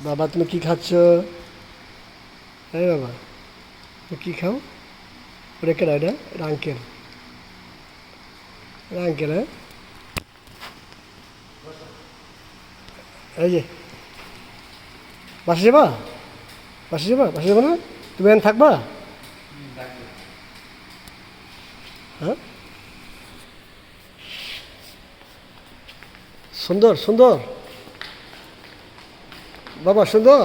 বাবা তুমি কি খাচ্ছ? হ্যাঁ বাবা, তুমি কি খাও? ওটা কেনা, এটা আঙ্কেল, এটা আঙ্কেল। হ্যাঁ, এই যে বাসে যাবা, বাসে যাবা, বাসে যাবো না? তুমি এখানে থাকবা? হ্যাঁ, সুন্দর সুন্দর বাবা, সুন্দর।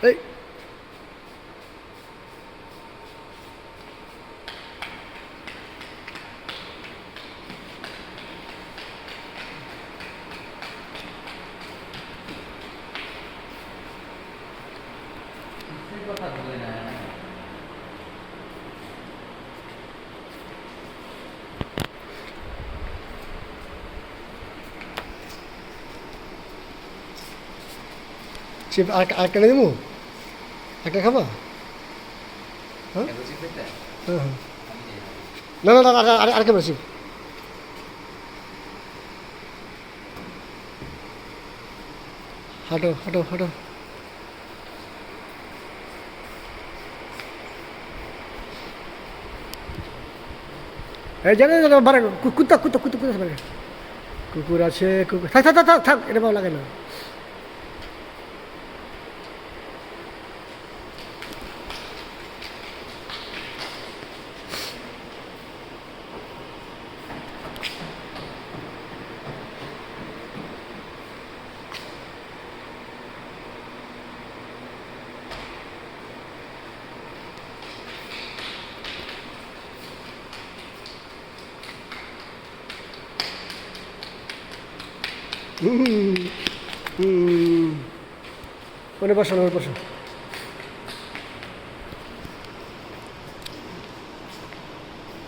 এই কথা বলে না। চিপ আর কেন দেবো? একটা খাবা? হ্যাঁ হ্যাঁ হ্যাঁ, না না না, আর খাবে চিপ। হাঁটো হাঁটো হাঁটো। এই জানে বারে, কুত্তা কুত্তা কুত্তা কুত্তা বারে, কুকুর আছে, কুকুর, থাক থাক থাক থাক থাক, এটা ভালো লাগে না। হুম হুম, ওরে বসো, ওরে বসো,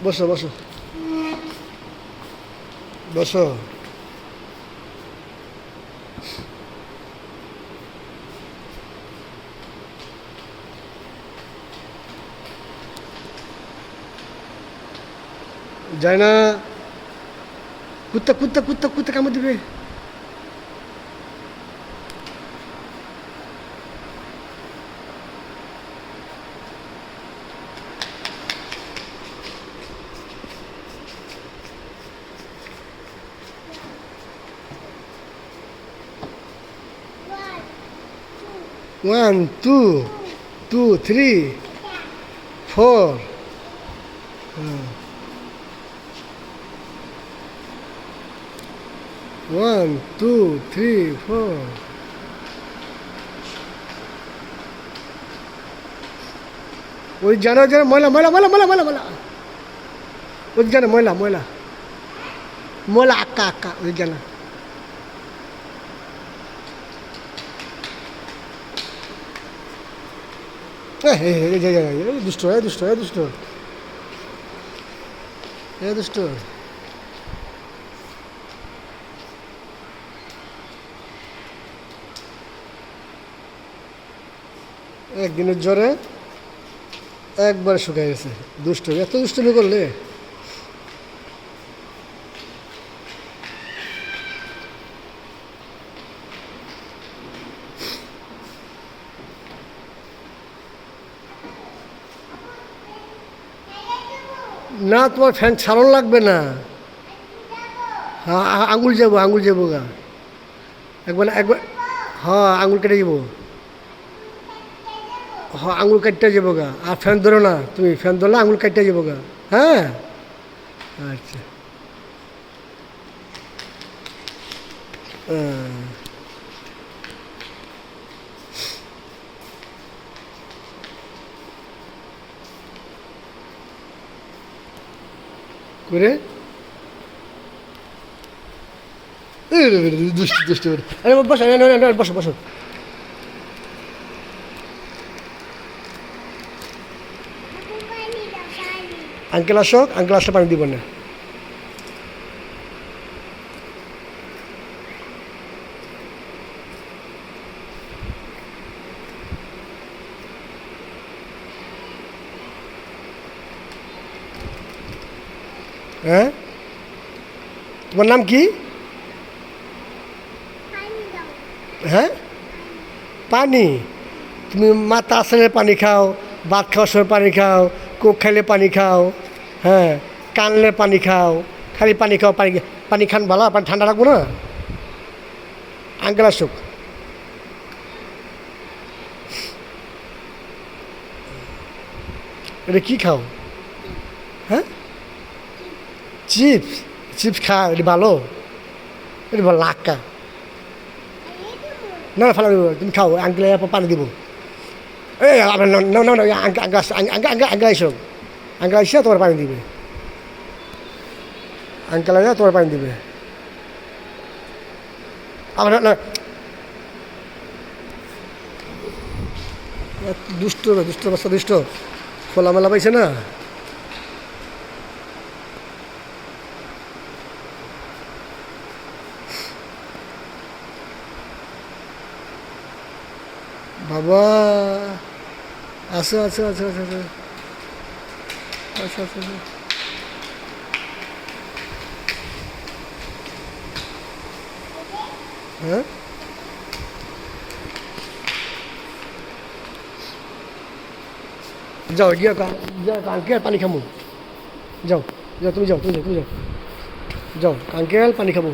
বসো বসো বসো। যায় না, কুত্তা কুত্তা কুত্তা কুত্তা কামড় দিবে। 1 2 2 3 4, 1 2 3 4। ওই জানো জানো, ময়লা ময়লা ময়লা ময়লা ময়লা ময়লা, ওই জানো, ময়লা ময়লা ময়লা, আক্কা আক্কা, ওই জানা। দুষ্ট, এ দুষ্ট, এ দুষ্ট, এ দুষ্ট। একদিনের জ্বরে একবার শুকিয়ে গেছে। দুষ্ট, এত দুষ্টুমি করলে। না, তোমার ফ্যান ছাড়ন লাগবে না। হ্যাঁ, আঙুল যাবো, আঙুল যাবো গা, একবার একবার। হ্যাঁ, আঙুল কেটে যাবো। হ্যাঁ, আঙুল কাটতে যাবো গা, আর ফ্যান ধরো না, তুমি ফ্যান ধরলে আঙুল কাটতে যাবো গা। হ্যাঁ, আচ্ছা। করে দুষ্ট দুষ্ট, আরে বসো বসো বসো। আঙ্কেল আসক, আঙ্কেল আসলে পানি দিব না। হ্যাঁ, তোমার নাম কি? হ্যাঁ, পানি। তুমি মাথা আসলে পানি খাও, ভাত খাওয়ার সময় পানি খাও, কোক খাইলে পানি খাও, হ্যাঁ, কানলে পানি খাও, খালি পানি খাও। পানি পানি খান ভালো, পানি ঠান্ডা রাখবো না। আঙ্কেল আসুক। এটা কী খাও? হ্যাঁ, চিপস। চিপস খাও, এটা ভালো, এটা ভালো লাক্কা। না না, ফালা তুমি খাও, আঙ্কেল পানি দিব। এই আঙ্কেল আইসো, আঙ্কেল আইসা তোমার পানি দিবে। আঙ্কেল আইসা তোমার পানি দিবে। আবার না, দুষ্ট দুষ্ট বাচ্চা, দুষ্ট। খোলামেলা পাইছে না। বাবা, আসো আসো আসো আসো আসো আসো আসো আসো। হ্যাঁ, যাও গিয়ে আঙ্কেল পানি খাবো। যাও যাও, তুমি যাও, তুমি যাও, তুমি যাও, যাও আঙ্কেল পানি খাবো।